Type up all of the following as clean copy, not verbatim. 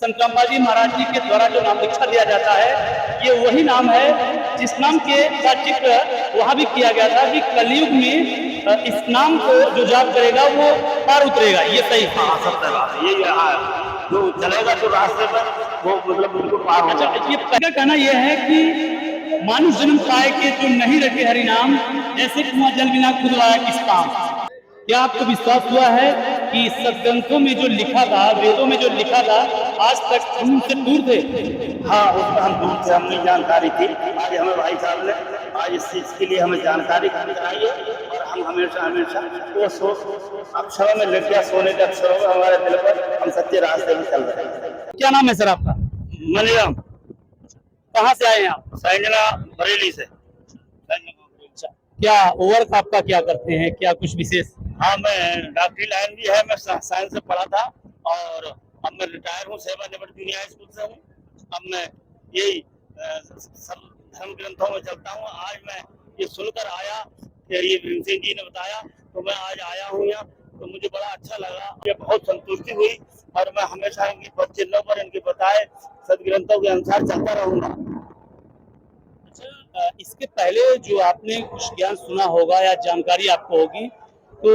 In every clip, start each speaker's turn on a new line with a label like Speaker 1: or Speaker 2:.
Speaker 1: संत रामपाल जी महाराज जी के द्वारा जो नाम दीक्षा दिया जाता है, ये वही नाम है जिस नाम के का जिक्र वहां भी किया गया था कि कलयुग में इस नाम को जो जाप करेगा वो पार उतरेगा। ये सही है।
Speaker 2: हाँ, सत्य बात है। ये जो चलेगा तो रास्ते पर वो मतलब बिल्कुल पार हो
Speaker 1: अच्छा,
Speaker 2: जाएगा।
Speaker 1: ये पहला कहना यह है कि मानुष जन्म पाए के जो नहीं रखे हरि नाम, जैसे कुआं जल बिना खुदवाया किस काम। क्या आपको विश्वास हुआ है कि सदग्रंथों में जो लिखा था, वेदों में जो लिखा था, आज तक हम उनसे दूर थे?
Speaker 2: हाँ, उसमें हम दूर थे, हमें जानकारी थी। आज हमें भाई साहब ने आज इस चीज के लिए हमें जानकारी कराई है और हम हमेशा हमेशा वो अक्षरों में लिख दिया, सोने के अक्षरों में हमारे दिल पर हम सच्चे रास्ते में चल रहे हैं।
Speaker 1: क्या नाम है सर आपका?
Speaker 2: मनिराम।
Speaker 1: कहाँ से आए हैं आप?
Speaker 2: संजना बरेली से।
Speaker 1: अच्छा, क्या वर्क आपका क्या करते हैं, क्या कुछ विशेष?
Speaker 2: हाँ, मैं डॉक्टरी लाइन भी है, मैं साइंस से पढ़ा था और अब मैं रिटायर हूँ, सेवानिवृत्त जूनियर स्कूल से हूँ। अब मैं यही सब धर्म ग्रंथों में चलता हूँ। आज मैं ये सुनकर आया कि ये भीम सिंह जी ने बताया, तो मैं आज आया हूँ यहाँ, तो मुझे बड़ा अच्छा लगा, ये बहुत संतुष्टि हुई और मैं हमेशा इनकी पद चिन्हों पर इनके बताए सदग्रंथों के अनुसार चलता रहूंगा।
Speaker 1: अच्छा, इसके पहले जो आपने कुछ ज्ञान सुना होगा या जानकारी आपको होगी, तो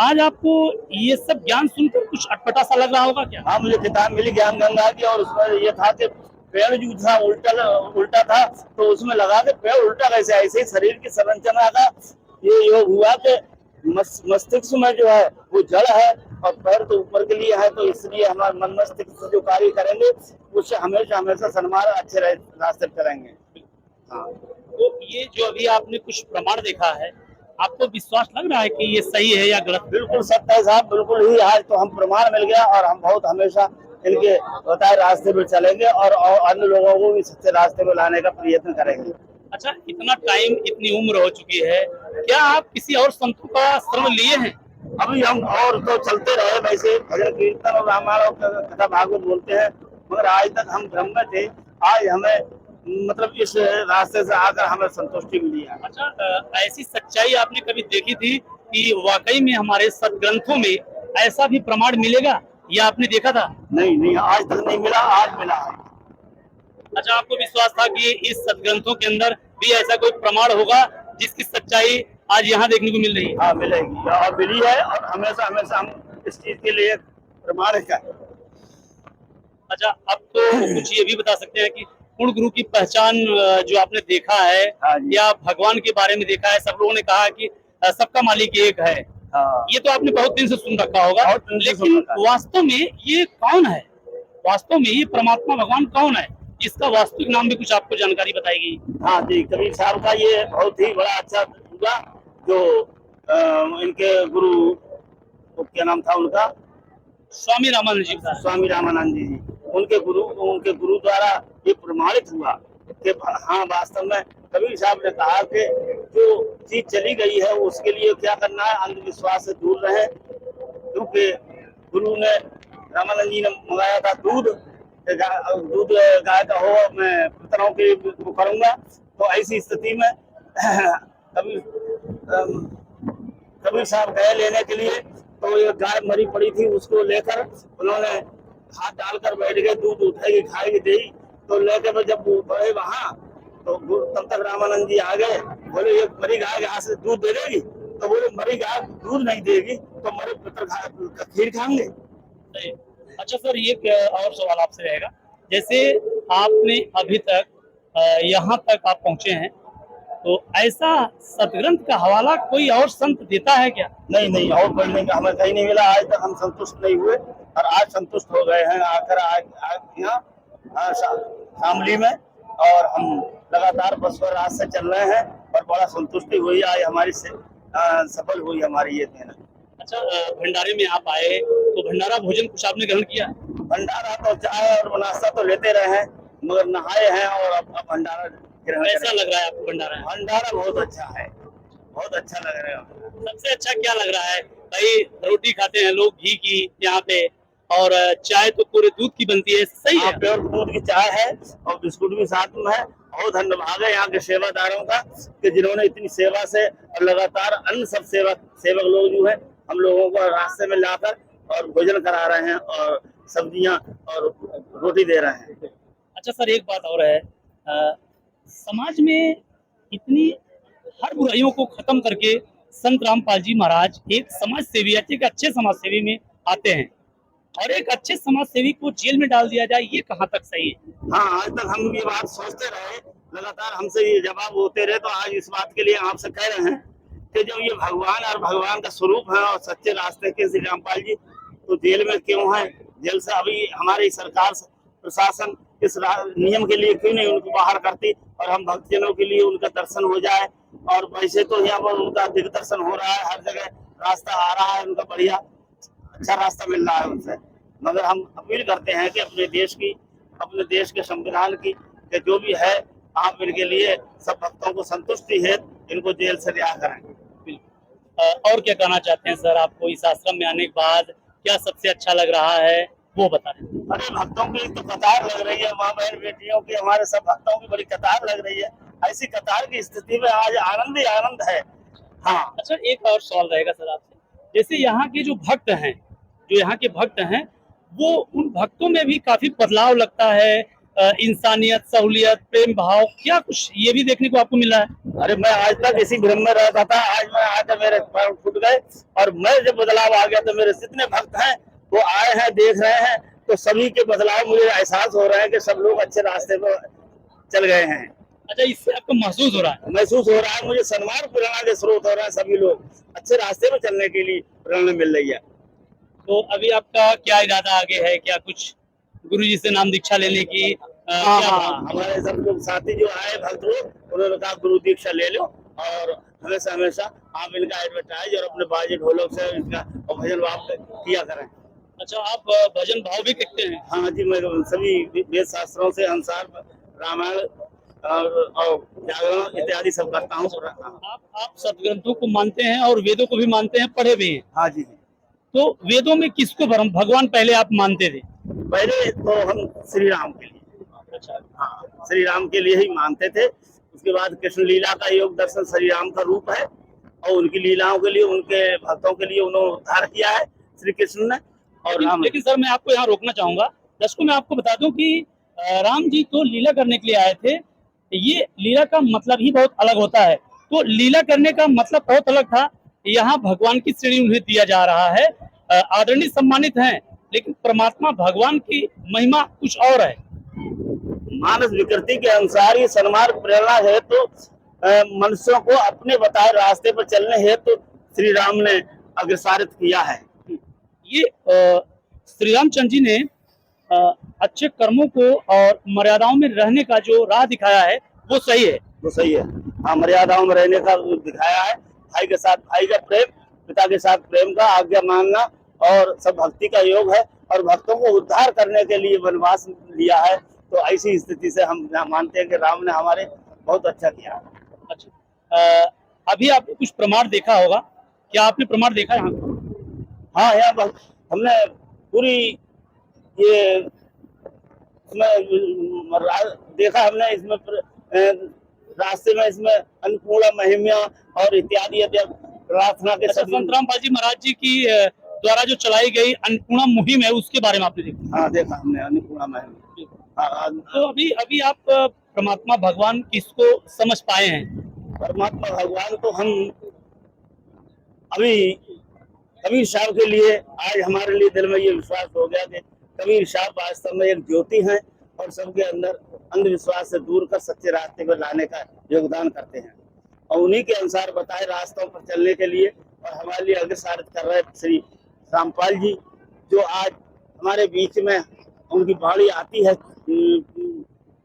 Speaker 1: आज आपको ये सब ज्ञान सुनकर कुछ अटपटा सा लग रहा होगा क्या?
Speaker 2: हाँ, मुझे किताब मिली ज्ञान गंगा की और उसमें ये था कि पेड़ जो था उल्टा था, तो उसमें लगा के पेड़ उल्टा कैसे, ऐसे ही शरीर की संरचना का ये योग हुआ कि मस्तिष्क में जो है वो जड़ है और पैर तो ऊपर के लिए है, तो इसलिए हमारे मन मस्तिष्क जो कार्य करेंगे उससे हमेशा हमेशा सन्मार्ग अच्छे रास्ते चलेंगे। हाँ,
Speaker 1: तो ये जो अभी आपने कुछ प्रमाण देखा है, आपको विश्वास लग रहा है कि ये सही है या गलत?
Speaker 2: बिल्कुल सत्य है साहब, बिल्कुल ही। आज तो हम प्रमाण मिल गया और हम बहुत हमेशा इनके बताए रास्ते पर चलेंगे और अन्य लोगों को भी सच्चे रास्ते में लाने का प्रयत्न करेंगे।
Speaker 1: अच्छा, इतना टाइम, इतनी उम्र हो चुकी है, क्या आप किसी और संतों का शरण लिए हैं?
Speaker 2: अभी हम और तो चलते रहे, वैसे भजन कीर्तन और रामायण और कथा भागवत बोलते हैं, मगर आज तक हम भ्रम में थे। आज हमें मतलब इस रास्ते से आकर हमें संतुष्टि मिली है।
Speaker 1: अच्छा, ऐसी सच्चाई आपने कभी देखी थी कि वाकई में हमारे सदग्रंथों में ऐसा भी प्रमाण मिलेगा, या आपने देखा था?
Speaker 2: नहीं, आज तक नहीं मिला, आज मिला है।
Speaker 1: अच्छा, आपको विश्वास था कि इस सदग्रंथों के अंदर भी ऐसा कोई प्रमाण होगा जिसकी सच्चाई आज यहाँ देखने को मिल रही है?
Speaker 2: हाँ, मिलेगी और मिली है और हमेशा हमेशा हम इस चीज के लिए प्रमाण है।
Speaker 1: अच्छा, अब तो कुछ ये भी बता सकते हैं कि पूर्ण गुरु की पहचान जो आपने देखा है,
Speaker 2: हाँ,
Speaker 1: या भगवान के बारे में देखा है, सब लोगों ने कहा कि सबका मालिक एक है।
Speaker 2: हाँ,
Speaker 1: ये तो आपने बहुत दिन से सुन रखा होगा, लेकिन वास्तव में ये कौन है? वास्तव में ये परमात्मा भगवान कौन है? इसका वास्तविक नाम भी कुछ आपको जानकारी बताएगी?
Speaker 2: हाँ जी, कबीर साहब का ये बहुत ही बड़ा अच्छा हुआ जो इनके गुरु, क्या नाम था उनका?
Speaker 1: स्वामी रामानंद जी का।
Speaker 2: स्वामी रामानंद जी, उनके गुरु द्वारा ये प्रमाणित हुआ कि हाँ, वास्तव में कबीर साहब ने कहा कि जो चीज चली गई है उसके लिए क्या करना है, अंधविश्वास से दूर रहे, क्योंकि गुरु ने रामानंद जी ने मंगाया था दूध गाय का हो, मैं पितरों की करूंगा। तो ऐसी स्थिति में कबीर साहब गए लेने के लिए, तो ये गाय मरी पड़ी थी, उसको लेकर उन्होंने हाथ डालकर बैठ गए, दूध उठाएगी खाएगी देगी। तो लेकर जब बढ़े वहां, तो तब तक रामानंद जी आ गए, बोले ये मरी गाय यहाँ से दूध दे देगी? तो बोले मरी गाय दूध नहीं देगी तो मरे पुत्र खीर खाएंगे।
Speaker 1: अच्छा सर, ये और सवाल आपसे रहेगा, जैसे आपने अभी तक यहाँ तक आप पहुंचे हैं, तो ऐसा सदग्रंथ का हवाला कोई और संत देता है क्या?
Speaker 2: नहीं, और पढ़ने का हमें कहीं नहीं मिला। आज तक हम संतुष्ट नहीं हुए और आज संतुष्ट हो गए हैं आकर यहाँ शामली में, और हम लगातार बसवर रात से चल रहे हैं और बड़ा संतुष्टि हुई आज हमारी से सफल हुई हमारी ये मेहनत।
Speaker 1: अच्छा, भंडारे में आप आए तो भंडारा भोजन कुछ आपने ग्रहण किया?
Speaker 2: भंडारा तो चाय और नाश्ता तो लेते रहे हैं, मगर नहाए हैं और अब भंडारा ग्रहण।
Speaker 1: कैसा लग रहा है आपको भंडारा?
Speaker 2: भंडारा बहुत अच्छा है, बहुत अच्छा लग रहा है।
Speaker 1: सबसे अच्छा क्या लग रहा है भाई? रोटी खाते हैं लोग घी की यहाँ पे, और चाय तो पूरे दूध की बनती है, सही है?
Speaker 2: प्योर दूध की चाय है और बिस्कुट भी साथ में है। बहुत धन्यवाद है यहाँ के सेवादारों का कि जिन्होंने इतनी सेवा से और लगातार अन्य सब सेवक लोग जो है हम लोगों को रास्ते में लाकर और भोजन करा रहे हैं और सब्जियां और रोटी दे रहे हैं।
Speaker 1: अच्छा सर, एक बात और है, समाज में इतनी हर बुराइयों को खत्म करके संत रामपाल जी महाराज एक समाज सेवी, एक अच्छे समाज सेवी में आते हैं, और एक अच्छे समाज सेवी को जेल में डाल दिया जाए, ये कहाँ तक सही है?
Speaker 2: हाँ, आज तक हम ये बात सोचते रहे, लगातार हमसे ये जवाब होते रहे, तो आज इस बात के लिए आपसे कह रहे हैं कि जब ये भगवान और भगवान का स्वरूप है और सच्चे रास्ते के श्री रामपाल जी, तो जेल में क्यों है? जेल से अभी हमारी सरकार प्रशासन इस नियम के लिए क्यों नहीं उनको बाहर करती और हम भक्तजनों के लिए उनका दर्शन हो जाए। और वैसे तो यहाँ पर उनका दिग्दर्शन हो रहा है, हर जगह रास्ता आ रहा है उनका, बढ़िया अच्छा रास्ता मिल रहा है उनसे। मगर हम अपील करते हैं कि अपने देश के संविधान की कि जो भी है आप इनके लिए सब भक्तों को संतुष्टि है, इनको जेल से रिहा करें।
Speaker 1: और क्या कहना चाहते हैं सर, आपको इस आश्रम में आने के बाद क्या सबसे अच्छा लग रहा है, वो बता रहे हैं?
Speaker 2: अरे भक्तों की तो कतार लग रही है, माँ बहन बेटियों की, हमारे सब भक्तों की बड़ी कतार लग रही है। ऐसी कतार की स्थिति में आज आनंद ही आनंद है। हाँ,
Speaker 1: अच्छा, एक और सवाल रहेगा सर आपसे, जैसे यहाँ के जो भक्त हैं, वो उन भक्तों में भी काफी बदलाव लगता है, इंसानियत, सहूलियत, प्रेम भाव, क्या कुछ ये भी देखने को आपको मिला है?
Speaker 2: अरे मैं आज तक इसी भ्रम में रहता था, आज मैं आकर मेरे पैर फूट गए और मैं जब बदलाव आ गया तो मेरे जितने भक्त हैं वो आए हैं, देख रहे हैं, तो सभी के बदलाव मुझे एहसास हो रहा है कि सब लोग अच्छे रास्ते पर चल गए हैं।
Speaker 1: अच्छा, इससे आपको महसूस हो रहा है?
Speaker 2: महसूस हो रहा है, मुझे सन्मान प्रेरणा के स्रोत हो रहा है, सभी लोग अच्छे रास्ते पर चलने के लिए प्रेरणा मिल रही है।
Speaker 1: तो अभी आपका क्या इरादा आगे है, क्या कुछ गुरुजी से नाम दीक्षा लेने की?
Speaker 2: हाँ, हमारे सब लोग साथी जो आए भक्त लोग, उन्होंने कहा गुरु दीक्षा ले लो और हमेशा हमेशा आप इनका एडवर्टाइज और अपने बाजे ढोलक से इनका भजन भाव किया करें।
Speaker 1: अच्छा, आप भजन भाव भी करते हैं?
Speaker 2: हाँ जी, मैं सभी वेद शास्त्रों से अनुसार रामायण और जागरण इत्यादि सब करता हूँ।
Speaker 1: आप सदग्रंथों को मानते हैं और वेदों को भी मानते हैं, पढ़े भी हैं?
Speaker 2: हाँ जी।
Speaker 1: तो वेदों में किसको भगवान पहले आप मानते थे?
Speaker 2: पहले तो हम श्री राम के लिए,
Speaker 1: अच्छा,
Speaker 2: हाँ, श्री राम के लिए ही मानते थे। उसके बाद कृष्ण लीला का योग दर्शन श्री राम का रूप है और उनकी लीलाओं के लिए, उनके भक्तों के लिए उन्होंने उद्धार किया है श्री कृष्ण ने। और
Speaker 1: लेकिन सर, मैं आपको यहाँ रोकना चाहूंगा, दर्शकों में आपको बता दूं कि राम जी तो लीला करने के लिए आए थे, ये लीला का मतलब ही बहुत अलग होता है। तो लीला करने का मतलब बहुत अलग था, यहाँ भगवान की श्रेणी उन्हें दिया जा रहा है, आदरणीय सम्मानित हैं, लेकिन परमात्मा भगवान की महिमा कुछ और है।
Speaker 2: मानस विकृति के अनुसार ये सन्मार्ग प्रेरणा है, तो मनुष्यों को अपने बताए रास्ते पर चलने हेतु श्री राम ने अग्रसारित किया है।
Speaker 1: ये श्री रामचंद्र जी ने अच्छे कर्मों को और मर्यादाओं में रहने का जो राह दिखाया है, वो सही है।
Speaker 2: वो सही है, हाँ, मर्यादाओं में रहने का दिखाया है। भाई के साथ भाई का प्रेम, पिता के साथ प्रेम का, आज्ञा मानना और सब भक्ति का योग है। और भक्तों को उद्धार करने के लिए वनवास लिया है, तो ऐसी स्थिति से हम मानते हैं कि राम ने हमारे बहुत अच्छा किया।
Speaker 1: अच्छा, अभी आपने कुछ प्रमाण देखा होगा, क्या आपने प्रमाण देखा यहाँ?
Speaker 2: हाँ, यहाँ हमने पूरी ये इसमें देखा, हमने इसमें रास्ते में इसमें अन्नपूर्णा महिमा और इत्यादि प्रार्थना के
Speaker 1: संत रामपाल जी महाराज जी की द्वारा जो चलाई गई अन्नपूर्णा मुहिम है, उसके बारे में आपने देखा?
Speaker 2: हाँ, देखा हमने अन्नपूर्णा महिमा।
Speaker 1: तो अभी आप परमात्मा भगवान किसको समझ पाए हैं?
Speaker 2: परमात्मा भगवान तो हम अभी कबीर साहब के लिए, आज हमारे लिए दिल में ये विश्वास हो गया कि कबीर साहब वास्तव में एक ज्योति हैं और सबके अंदर अंधविश्वास से दूर कर सच्चे रास्ते पर लाने का योगदान करते हैं। और उन्हीं के अनुसार बताए रास्तों पर चलने के लिए और हमारे लिए अग्रसारित कर रहे श्री रामपाल जी, जो आज हमारे बीच में, उनकी वाणी आती है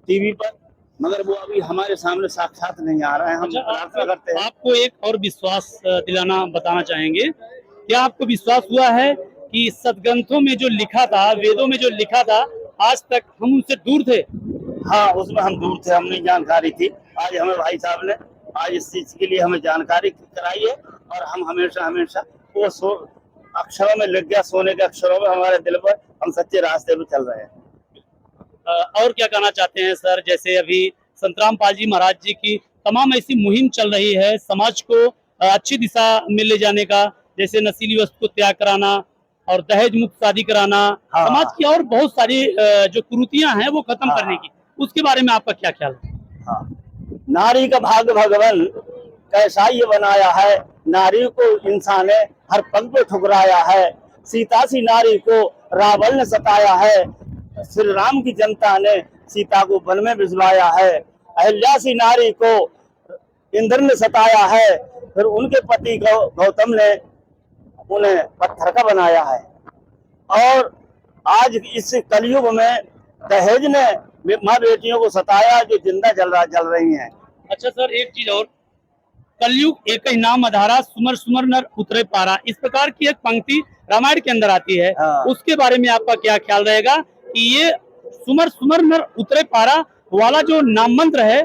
Speaker 2: टीवी पर, मगर वो अभी हमारे सामने साक्षात नहीं आ रहा है। हम प्रार्थना करते हैं।
Speaker 1: आपको एक और विश्वास दिलाना बताना चाहेंगे, क्या आपको विश्वास हुआ है कि सदग्रंथों में जो लिखा था, वेदों में जो लिखा था, आज तक हम उनसे दूर थे?
Speaker 2: हाँ, उसमें हम दूर थे, हमने जानकारी थी। आज हमें भाई साहब ने आज इस चीज के लिए हमें जानकारी कराई है और हम हमेशा हमेशा वो अक्षरों में लिख गया, सोने के अक्षरों में हमारे दिल पर, हम सच्चे रास्ते पर चल रहे हैं।
Speaker 1: और क्या कहना चाहते हैं सर, जैसे अभी संत रामपाल जी महाराज जी की तमाम ऐसी मुहिम चल रही है समाज को अच्छी दिशा में ले जाने का, जैसे नशीली वस्तु को त्याग कराना, और दहेज मुक्त शादी कराना,
Speaker 2: हाँ।
Speaker 1: समाज की और बहुत सारी जो कुरीतियां हैं वो खत्म
Speaker 2: हाँ।
Speaker 1: करने की, उसके बारे में आपका क्या ख्याल है?
Speaker 2: हाँ। नारी का भाग्य भगवान कैसा ये बनाया है, नारी को इंसान ने हर पग पे ठुकराया है। सीता सी नारी को रावण ने सताया है, श्री राम की जनता ने सीता को वन में भिजवाया है। अहिल्या सी नारी को इंद्र ने सताया है, फिर उनके पति को गौतम ने उन्हें पत्थर का बनाया है। और आज इस कलयुग में दहेज ने माँ बेटियों को सताया जो जिंदा जल रही हैं।
Speaker 1: अच्छा सर, एक चीज और, कलयुग एक ही नाम अधारा, सुमर सुमर नर उतरे पारा, इस प्रकार की एक पंक्ति रामायण के अंदर आती है।
Speaker 2: हाँ।
Speaker 1: उसके बारे में आपका क्या ख्याल रहेगा कि ये सुमर सुमर नर उतरे पारा वाला जो नाम मंत्र है,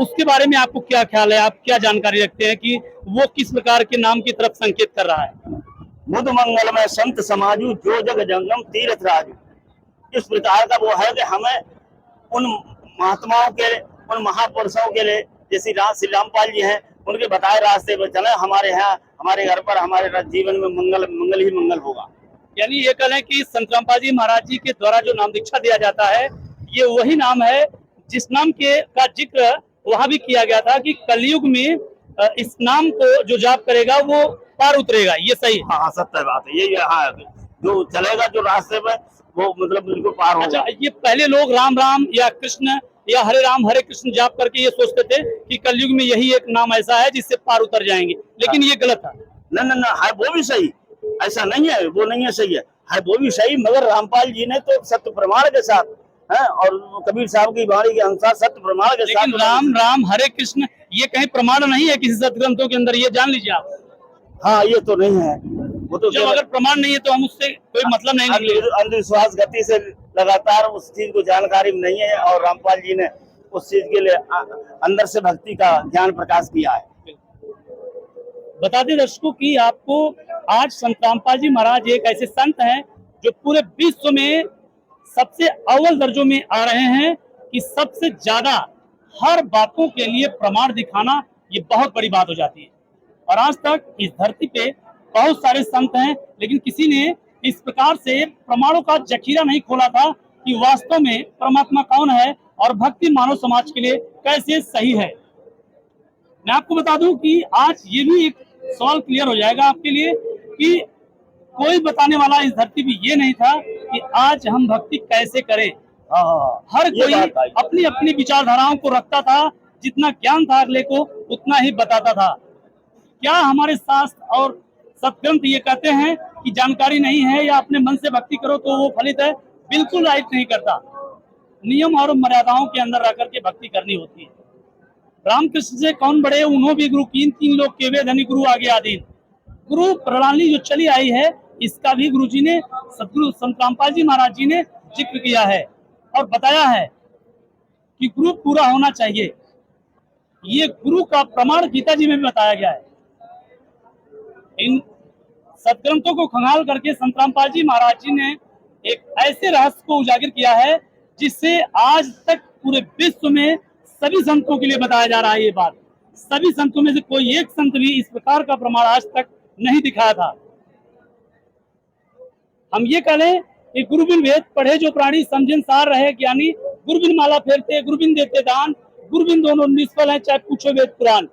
Speaker 1: उसके बारे में आपको क्या ख्याल है? आप क्या जानकारी रखते हैं कि वो किस प्रकार के नाम की तरफ संकेत कर रहा है?
Speaker 2: मुद मंगल में संत समाजू, जो जग जंगम तीर्थ राजू। इस प्रकार का वो है कि हमें उन महात्माओं के, उन महापुरुषों के लिए, जैसे श्री रामपाल जी हैं, उनके बताए रास्ते पर चले। हमारे यहाँ, हमारे घर पर, हमारे जीवन में मंगल ही मंगल होगा।
Speaker 1: यानी ये कहें कि संत रामपाल जी महाराज जी के द्वारा जो नाम दीक्षा दिया जाता है, ये वही नाम है जिस नाम के का जिक्र वहां भी किया गया था कि कलयुग में इस नाम को जो जाप करेगा वो पार उतरेगा। ये सही है?
Speaker 2: हाँ, सत्य बात है। यही हाँ, जो चलेगा जो रास्ते में, वो मतलब बिल्कुल पार होगा।
Speaker 1: अच्छा, ये पहले लोग राम राम या कृष्ण या हरे कृष्ण जाप करके ये सोचते थे कि कलयुग में यही एक नाम ऐसा है जिससे पार उतर जाएंगे, लेकिन ये गलत है।
Speaker 2: न है वो भी सही, ऐसा नहीं है, वो नहीं है, सही है वो भी सही। मगर रामपाल जी ने तो सत्य प्रमाण के साथ है, और कबीर साहब की वाणी के अनुसार सत्य प्रमाण के साथ।
Speaker 1: लेकिन राम राम हरे कृष्ण ये कहीं प्रमाण नहीं है किसी सदग्रंथों के अंदर, ये जान लीजिए आप।
Speaker 2: हाँ, ये तो नहीं है। वो तो
Speaker 1: जब अगर प्रमाण नहीं है तो हम उससे कोई मतलब नहीं निकलेगा।
Speaker 2: अंधविश्वास गति से लगातार उस चीज को जानकारी नहीं है, और रामपाल जी ने उस चीज के लिए अंदर से भक्ति का ज्ञान प्रकाश किया है।
Speaker 1: बता दें दर्शकों कि आपको आज संत रामपाल जी महाराज एक ऐसे संत हैं जो पूरे विश्व में सबसे अव्वल दर्जों में आ रहे हैं कि सबसे ज्यादा हर बातों के लिए प्रमाण दिखाना ये बहुत बड़ी बात हो जाती है। और आज तक इस धरती पे बहुत सारे संत हैं, लेकिन किसी ने इस प्रकार से प्रमाणों का जखीरा नहीं खोला था कि वास्तव में परमात्मा कौन है और भक्ति मानव समाज के लिए कैसे सही है। मैं आपको बता दूं कि आज ये भी एक सवाल क्लियर हो जाएगा आपके लिए कि कोई बताने वाला इस धरती पे ये नहीं था कि आज हम भक्ति कैसे करें। हर कोई अपनी अपनी विचारधाराओं को रखता था, जितना ज्ञान था अगले को उतना ही बताता था। क्या हमारे शास्त्र और सत्ग्रंथ ये कहते हैं कि जानकारी नहीं है या अपने मन से भक्ति करो तो वो फलित है? बिल्कुल राइट नहीं करता। नियम और मर्यादाओं के अंदर रह करके भक्ति करनी होती है। रामकृष्ण से कौन बड़े, उन्हों भी गुरु कीन, तीन लोग केवे धनी गुरु आगे आदीन। गुरु प्रणाली जो चली आई है इसका भी गुरु जी ने, सतगुरु संत रामपाल जी महाराज जी ने जिक्र किया है और बताया है कि गुरु पूरा होना चाहिए। ये गुरु का प्रमाण गीता जी में भी बताया गया है। इन सत्ग्रंथों को खंगाल करके संत रामपाल जी महाराज जी ने एक ऐसे रहस्य को उजागर किया है जिससे आज तक पूरे विश्व में सभी संतों के लिए बताया जा रहा है। ये बात सभी संतों में से कोई एक संत भी इस प्रकार का प्रमाण आज तक नहीं दिखाया था। हम ये कह लें कि गुरुबिन वेद पढ़े जो प्राणी, समझन सार रहे ज्ञानी, गुरुबिन माला फेरते गुरुबिन देते दान, गुरुबिन दोनों निष्फल हैं चाहे पूछो वेद पुराण।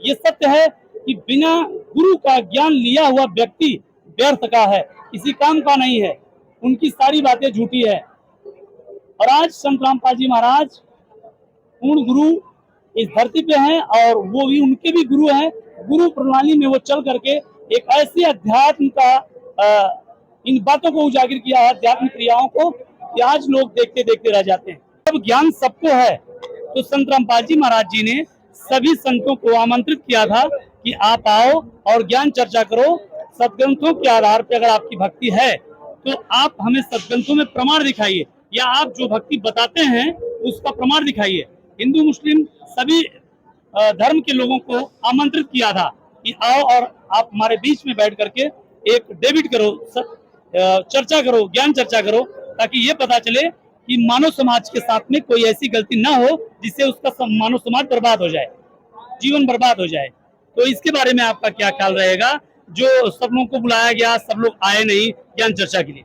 Speaker 1: ये सत्य है कि बिना गुरु का ज्ञान लिया हुआ व्यक्ति व्यर्थ का है, किसी काम का नहीं है, उनकी सारी बातें झूठी है। और आज संत रामपाल जी महाराज पूर्ण गुरु इस धरती पे हैं और वो भी उनके भी गुरु हैं। गुरु प्रणाली में वो चल करके एक ऐसे अध्यात्म का इन बातों को उजागर किया है, अध्यात्म क्रियाओं को, कि आज लोग देखते देखते रह जाते हैं। अब ज्ञान सबको है तो संत रामपाल जी महाराज जी ने सभी संतों को आमंत्रित किया था कि आप आओ और ज्ञान चर्चा करो। सदग्रंथों के आधार पर अगर आपकी भक्ति है तो आप हमें सदग्रंथों में प्रमाण दिखाइए, या आप जो भक्ति बताते हैं उसका प्रमाण दिखाइए। हिंदू मुस्लिम सभी धर्म के लोगों को आमंत्रित किया था कि आओ और आप हमारे बीच में बैठ करके एक डेबिट करो, चर्चा करो, ज्ञान चर्चा करो, ताकि ये पता चले कि मानव समाज के साथ में कोई ऐसी गलती ना हो जिससे उसका मानव समाज बर्बाद हो जाए, जीवन बर्बाद हो जाए। तो इसके बारे में आपका क्या ख्याल रहेगा जो सब लोगों को बुलाया गया, सब लोग आए नहीं ज्ञान चर्चा के लिए?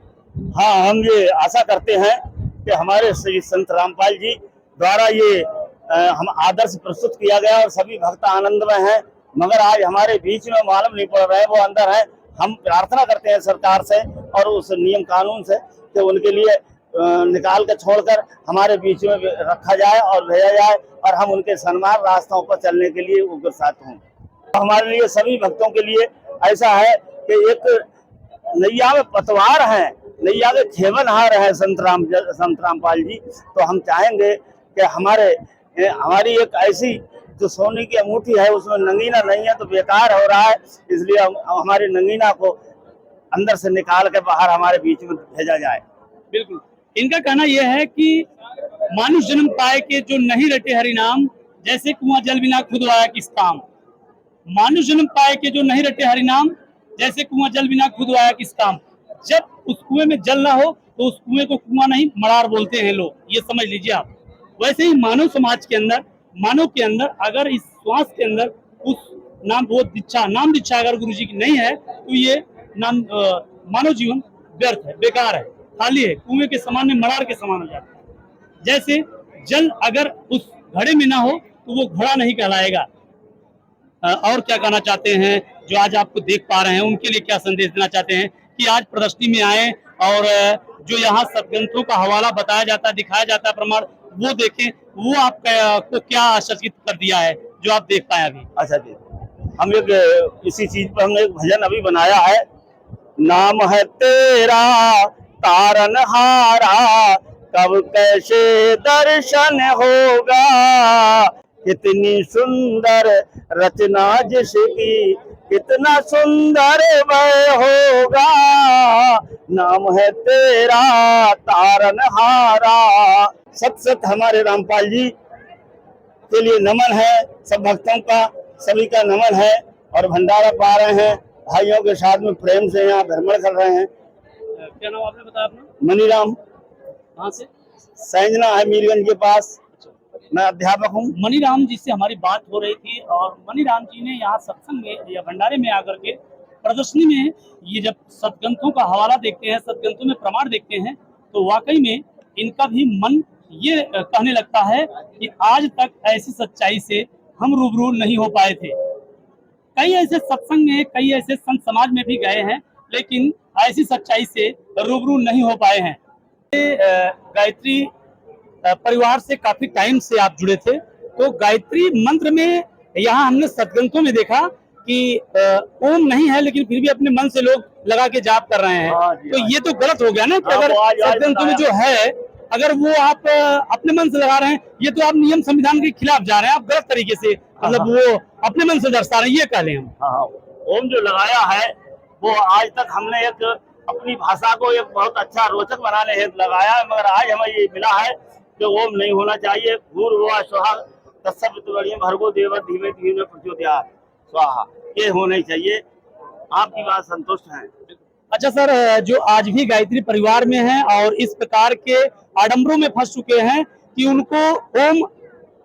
Speaker 2: हाँ, हम ये आशा करते हैं कि हमारे श्री संत रामपाल जी द्वारा ये हम आदर्श प्रस्तुत किया गया और सभी भक्त आनंद में हैं। मगर आज हमारे बीच में मालूम नहीं पड़ रहा है, वो अंदर है। हम प्रार्थना करते हैं सरकार से और उस नियम कानून से कि उनके लिए निकाल के छोड़कर हमारे बीच में रखा जाए और भेजा जाए और हम उनके सन्मान रास्तों पर चलने के लिए उग्रसात हों। हमारे लिए सभी भक्तों के लिए ऐसा है कि एक नैया में पतवार है, नैया के खेवनहार है संत रामपाल जी। तो हम चाहेंगे कि हमारी एक ऐसी जो सोने की अंगूठी है उसमें नंगीना नहीं है तो बेकार हो रहा है, इसलिए हमारी नंगीना को अंदर से निकाल के बाहर हमारे बीच में भेजा जाए।
Speaker 1: बिल्कुल, इनका कहना यह है कि मानुष जन्म पाए के जो नहीं रटे हरि नाम, जैसे कुआं जल बिना खुद आया किस काम। मानुष जन्म पाए के जो नहीं रटे हरि नाम, जैसे कुआं जल बिना खुद आया किस काम। जब उस कुएं में जल ना हो तो उस कुएं को कुआं नहीं मरार बोलते हैं लोग, ये समझ लीजिए आप। वैसे ही मानव समाज के अंदर, मानव के अंदर अगर इस श्वास के अंदर उस नाम दीक्षा अगर गुरु जी की नहीं है तो ये मानव जीवन व्यर्थ है, बेकार है, खाली है, कुएं के समान में मरार के समान हो जाता है। जैसे जल अगर उस घड़े में ना हो तो वो घड़ा नहीं कहलाएगा। और क्या कहना चाहते हैं जो आज आपको देख पा रहे हैं, उनके लिए क्या संदेश देना चाहते हैं कि आज प्रदर्शनी में आए और जो यहाँ सदग्रंथों का हवाला बताया जाता है, दिखाया जाता है, प्रमाण वो देखें, वो आपको क्या आश्चर्यचकित कर दिया है जो आप देख पाए अभी?
Speaker 2: अच्छा जी, हम एक इसी चीज पर हमने एक भजन अभी बनाया है। नाम है तेरा तारनहारा, कब कैसे दर्शन होगा, कितनी सुंदर रचना जिसकी, कितना सुंदर वह होगा। नाम है तेरा तारनहारा। सत सत हमारे रामपाल जी के लिए नमन है, सब भक्तों का, सभी का नमन है। और भंडारा पा रहे हैं, भाइयों के साथ में प्रेम से यहाँ भ्रमण कर रहे हैं।
Speaker 1: क्या नाम आपने बताया अपना?
Speaker 2: मनीराम।
Speaker 1: कहाँ से?
Speaker 2: सैंजना है मीरगंज के पास। मैं अध्यापक हूँ।
Speaker 1: मनीराम जी से हमारी बात हो रही थी और मनीराम जी ने यहाँ सत्संग में या भंडारे में आकर के प्रदर्शनी में ये जब सदग्रंथों का हवाला देखते हैं, सदग्रंथों में प्रमाण देखते हैं तो वाकई में इनका भी मन ये कहने लगता है कि आज तक ऐसी सच्चाई से हम रूबरू नहीं हो पाए थे। कई ऐसे सत्संग में, कई ऐसे संत समाज में भी गए हैं, लेकिन ऐसी सच्चाई से रूबरू नहीं हो पाए हैं। गायत्री परिवार से काफी टाइम से आप जुड़े थे, तो गायत्री मंत्र में यहाँ हमने सदग्रंथों में देखा कि ओम नहीं है, लेकिन फिर भी अपने मन से लोग लगा के जाप कर रहे हैं। तो ये तो गलत हो गया ना कि अगर सदग्रंथों में जो है अगर वो आप अपने मन से लगा रहे हैं, ये तो आप नियम संविधान के खिलाफ जा रहे हैं, आप गलत तरीके से, मतलब वो अपने मन से दर्शा रहे हैं, ये कह लें हम।
Speaker 2: ओम जो लगाया है वो आज तक हमने एक अपनी भाषा को एक बहुत अच्छा रोचक बनाने हेतु लगाया है, मगर आज हमें ये मिला है कि ओम नहीं होना चाहिए। भूर्भुवः स्वः तत्सवितुर्वरेण्यं भर्गो देवस्य धीमहि धियो यो न प्रचोदयात् स्वाहा, ये होना चाहिए। आपकी बात संतुष्ट है?
Speaker 1: अच्छा सर, जो आज भी गायत्री परिवार में हैं और इस प्रकार के आडंबरों में फंस चुके हैं कि उनको ओम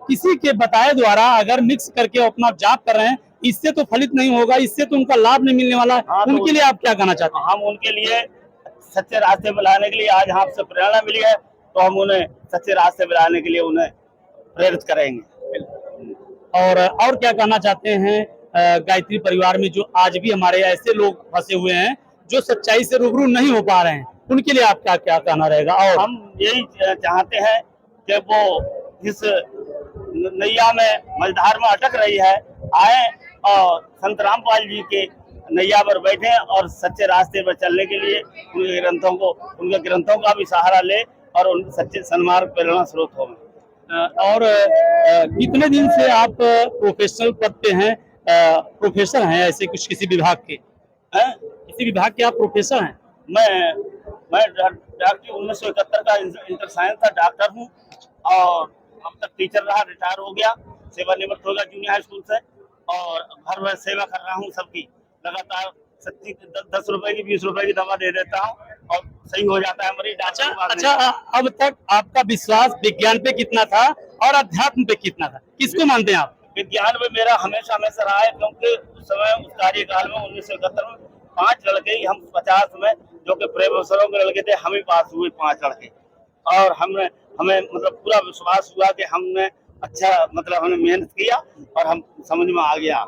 Speaker 1: किसी के बताए द्वारा अगर मिक्स करके अपना जाप कर रहे हैं, इससे तो फलित नहीं होगा, इससे तो उनका लाभ नहीं मिलने वाला है। उनके लिए आप क्या कहना चाहते हैं?
Speaker 2: हम उनके लिए सच्चे रास्ते में लाने के लिए आज आपसे प्रेरणा मिली है, तो हम उन्हें सच्चे रास्ते में लाने के लिए उन्हें प्रेरित करेंगे।
Speaker 1: और क्या कहना चाहते हैं गायत्री परिवार में जो आज भी हमारे ऐसे लोग फंसे हुए हैं जो सच्चाई से रूबरू नहीं हो पा रहे हैं, उनके लिए आपका क्या कहना रहेगा? और
Speaker 2: हम यही चाहते हैं कि वो इस नैया में मझधार में अटक रही है, आए और संत रामपाल जी के नैया पर बैठे और सच्चे रास्ते पर चलने के लिए उनके ग्रंथों का भी सहारा ले और उन सच्चे सन्मार्ग प्रेरणा स्रोत हो।
Speaker 1: और कितने दिन से आप प्रोफेशनल पद पे हैं, प्रोफेसर हैं ऐसे कुछ किसी विभाग के? किसी विभाग के आप प्रोफेसर हैं?
Speaker 2: मैं डॉक्टर 1971 का इंटर साइंस था, डॉक्टर हूँ और अब तक टीचर रहा, रिटायर हो गया, सेवानिवृत्त हो गया जूनियर हाई स्कूल से और घर में सेवा कर रहा हूँ सबकी। लगातार 10 रुपए की 20 रुपए की दवा दे देता हूँ और सही हो जाता है मरीज।
Speaker 1: अच्छा, अब तक आपका विश्वास विज्ञान पे कितना था और अध्यात्म पे कितना था, किसको मानते हैं आप?
Speaker 2: विज्ञान में मेरा हमेशा हमेशा रहा है, क्योंकि उस समय उस कार्यकाल में 1971 में 5 लड़के ही, हम 50 में जो कि प्रोफेसरों के लड़के थे, हम ही पास हुए 5 लड़के। और हमें मतलब पूरा विश्वास हुआ कि हमने अच्छा मतलब हमने मेहनत किया और हम समझ में आ गया।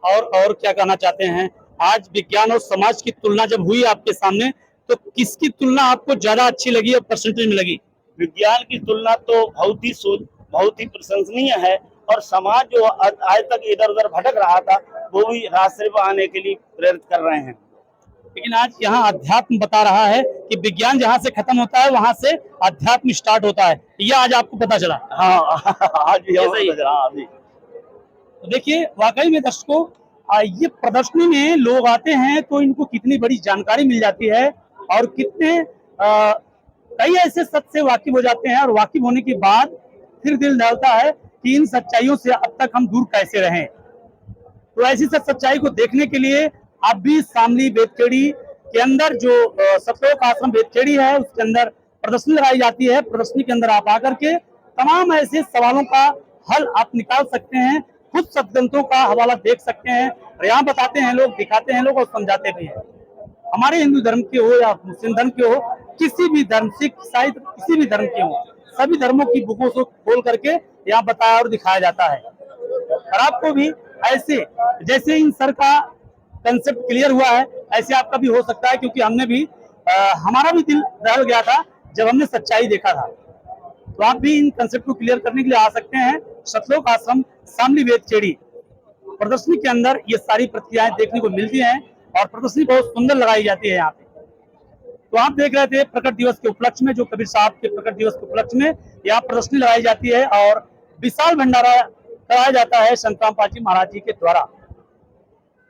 Speaker 1: और क्या कहना चाहते हैं, आज विज्ञान और समाज की तुलना जब हुई आपके सामने, तो किसकी तुलना आपको ज्यादा अच्छी लगी और परसेंटेज में लगी?
Speaker 2: विज्ञान की तुलना तो बहुत ही प्रशंसनीय है, और समाज जो आज तक इधर उधर भटक रहा था, वो भी रास्ते पर आने के लिए प्रेरित कर रहे हैं।
Speaker 1: लेकिन आज यहाँ अध्यात्म बता रहा है कि विज्ञान जहाँ से खत्म होता है वहां से अध्यात्म स्टार्ट होता है, यह आज आपको पता चला।
Speaker 2: हाँ आज भी
Speaker 1: ये सही है।
Speaker 2: हाँ जी।
Speaker 1: तो देखिए, वाकई में दर्शकों, ये प्रदर्शनी में लोग आते हैं तो इनको कितनी बड़ी जानकारी मिल जाती है, और कितने कई ऐसे सत्य से वाकिफ हो जाते हैं, और वाकिफ होने के बाद फिर दिल दहलता है कि इन सच्चाइयों से अब तक हम दूर कैसे रहें। तो ऐसी सब सच्चाई को देखने के लिए आप भी शामली बेतखेड़ी के अंदर जो सतलोक आश्रम बेतखेड़ी है, उसके अंदर प्रदर्शनी लगाई जाती है। प्रदर्शनी के अंदर आप आकर के तमाम ऐसे सवालों का हल आप निकाल सकते हैं, खुद सदग्रंथों का हवाला देख सकते हैं, और यहाँ बताते हैं लोग, दिखाते हैं लोग और समझाते भी हैं। हमारे हिंदू धर्म के हो या मुस्लिम धर्म के हो, किसी भी धर्म, सिख ईसाई किसी भी धर्म के हो, सभी धर्मों की बुकों को खोल करके यहाँ बताया और दिखाया जाता है। और आपको भी ऐसे, जैसे इन सर का कंसेप्ट क्लियर हुआ है, ऐसे आपका भी हो सकता है, क्योंकि हमने भी हमारा भी दिल दहल गया था जब हमने सच्चाई देखा था। तो आप भी इन कंसेप्ट को क्लियर करने के लिए आ सकते हैं सतलोक आश्रम शामली बेतखेड़ी। प्रदर्शनी के अंदर ये सारी प्रक्रियाएं देखने को मिलती हैं, और प्रदर्शनी बहुत सुंदर लगाई जाती है यहाँ पे। तो आप देख रहे थे प्रकट दिवस के उपलक्ष्य में, जो कबीर साहब के प्रकट दिवस के उपलक्ष्य में यहाँ प्रदर्शनी लगाई जाती है, और विशाल भंडारा कराया जाता है संत रामपाल जी महाराज जी के द्वारा,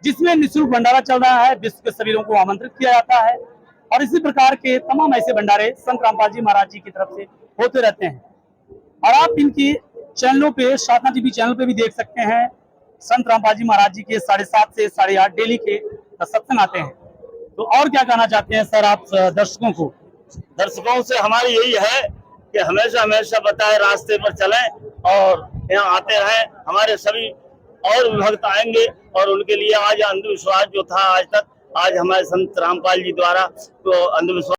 Speaker 1: जिसमें निःशुल्क भंडारा चल रहा है। विश्व के सभी लोगों को आमंत्रित किया जाता है, और इसी प्रकार के तमाम ऐसे भंडारे संत रामपाल जी महाराज जी की तरफ से होते रहते हैं। और आप इनकी चैनलों पे, साधना टीवी चैनल पे भी देख सकते हैं, संत रामपाल जी महाराज जी के 7:30 से 8:30 डेली के सत्संग आते हैं। तो और क्या कहना चाहते हैं सर आप दर्शकों को?
Speaker 2: दर्शकों से हमारी यही है कि हमेशा हमेशा बताए रास्ते पर चलें और यहाँ आते रहें। हमारे सभी और भी भक्त आएंगे, और उनके लिए आज अंधविश्वास जो था आज तक, आज हमारे संत रामपाल जी द्वारा तो अंधविश्वास